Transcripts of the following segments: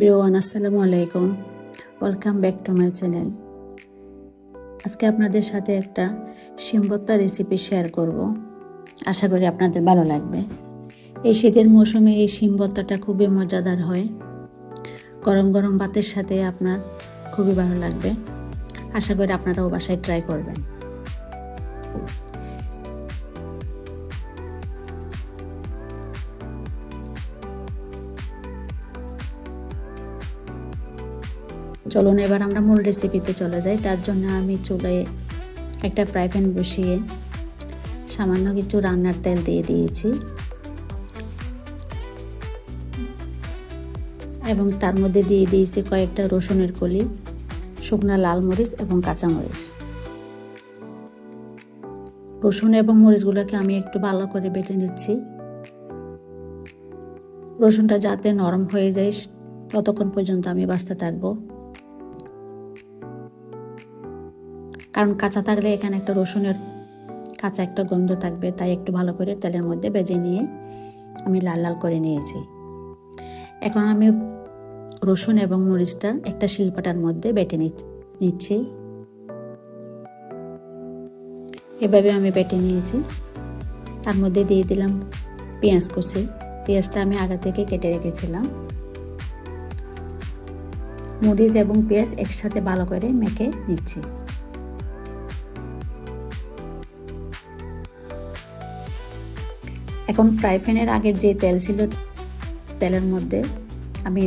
Everyone, আসসালামু আলাইকুম। Welcome back to my channel. আজকে আপনাদের সাথে একটা শিম ভর্তা রেসিপি শেয়ার করব। আশা করি আপনাদের ভালো লাগবে। এই শীতের মৌসুমে এই শিম ভর্তাটা খুবই মজাদার হয়। গরম গরম ভাতের সাথে আপনার খুবই ভালো লাগবে। আশা করি আপনারাও বাসায় ট্রাই করবেন। চলুন এবার আমরা মূল রেসিপিতে চলে যাই। তার জন্য আমি চুলায় একটা ফ্রাই প্যান বসিয়ে সামান্য কিছু রান্নার তেল দিয়ে দিয়েছি এবং তার মধ্যে দিয়ে দিয়েছি কয়েকটা রসুনের কলি, শুকনা লাল মরিচ এবং কাঁচা মরিচ। রসুন এবং মরিচগুলোকে আমি একটু ভালো করে বেটে নিচ্ছি। রসুনটা যাতে নরম হয়ে যায় ততক্ষণ পর্যন্ত আমি ভাজতে থাকবো, কারণ কাঁচা থাকলে এখানে একটা রসুনের কাঁচা একটা গন্ধ থাকবে। তাই একটু ভালো করে তেলের মধ্যে ভেজে নিয়ে আমি লাল লাল করে নিয়েছি। এখন আমি রসুন এবং মরিচটা একটা শিলপাটার মধ্যে বেটে নিচ্ছি। এভাবে আমি বেটে নিয়েছি। তার মধ্যে দিয়ে দিলাম পেঁয়াজ কুচি। পেঁয়াজটা আমি আগে থেকে কেটে রেখেছিলাম। মরিচ এবং পেঁয়াজ একসাথে ভালো করে মেখে নিচ্ছি। এখন ফ্রাই প্যানের আগে যে তেল ছিল, তেলের মধ্যে আমি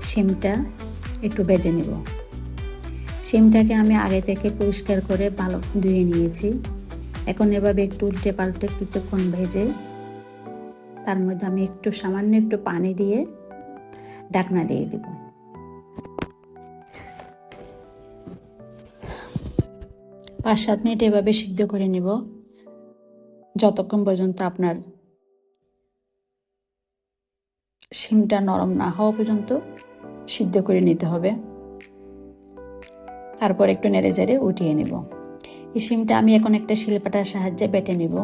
শিমটা একটু ভেজে নেব। শিমটাকে আমি আগে থেকে পরিষ্কার করে ভালো ধুয়ে নিয়েছি। এখন এভাবে একটু উল্টে পাল্টে কিছুক্ষণ ভেজে তার মধ্যে আমি সামান্য একটু পানি দিয়ে ঢাকনা দিয়ে দেব। 5-7 মিনিট এভাবে সিদ্ধ করে নেব, যতক্ষণ পর্যন্ত আপনার শিমটা নরম না হওয়া পর্যন্ত সিদ্ধ করে নিতে হবে। তারপর একটু নেড়ে চেড়ে উঠিয়ে নেব। এই শিমটা আমি এখন একটা শিলপাটার সাহায্যে বেটে নেব।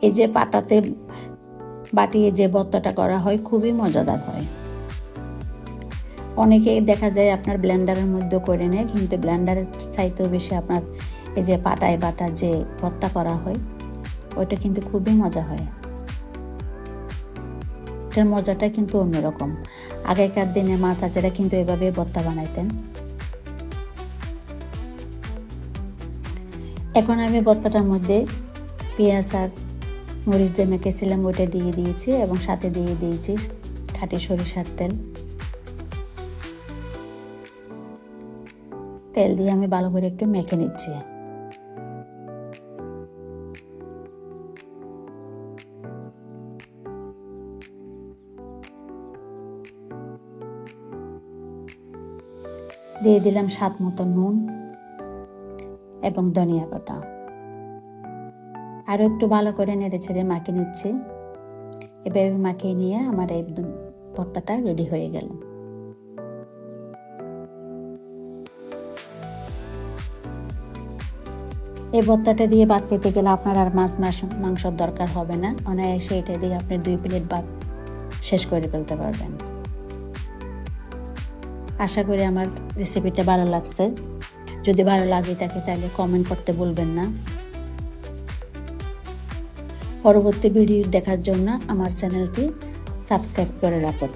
এই যে পাটাতে বাটিয়ে যে ভর্তাটা করা হয় খুবই মজাদার হয়। অনেকে দেখা যায় আপনার ব্লেন্ডারের মধ্যে করে নেয়, কিন্তু ব্লেন্ডারের চাইতেও বেশি আপনার এই যে পাটায় বাটা যে ভর্তা করা হয় ওইটা কিন্তু খুবই মজা হয়। এটার মজাটা কিন্তু অন্যরকম। আগেকার দিনে মা চাচারা কিন্তু এভাবে ভর্তা বানাইতেন। এখন আমি ভর্তাটার মধ্যে পেঁয়াজ আর মরিচ যে মেখেছিলাম ওইটা দিয়ে দিয়েছি এবং সাথে দিয়ে দিয়েছি খাঁটি সরিষার তেল। তেল দিয়ে আমি ভালো করে একটু মেখে নিচ্ছি। দিয়ে দিলাম স্বাদ মতো নুন এবং ধনিয়া পাতা। আরও একটু ভালো করে নেড়ে ছেড়ে মাখিয়ে নিচ্ছি। এভাবে মাখিয়ে নিয়ে আমার একদম ভর্তাটা রেডি হয়ে গেল। এই ভর্তাটা দিয়ে ভাত খেতে গেলে আপনার আর মাংসর দরকার হবে না। অনায়াসে এটা দিয়ে আপনি 2 প্লেট ভাত শেষ করে ফেলতে পারবেন। আশা করি আমার রেসিপিটা ভালো লাগছে। যদি ভালো লাগে থাকে তাহলে কমেন্ট করতে ভুলবেন না। পরবর্তী ভিডিও দেখার জন্য আমার চ্যানেলটি সাবস্ক্রাইব করে রাখুন।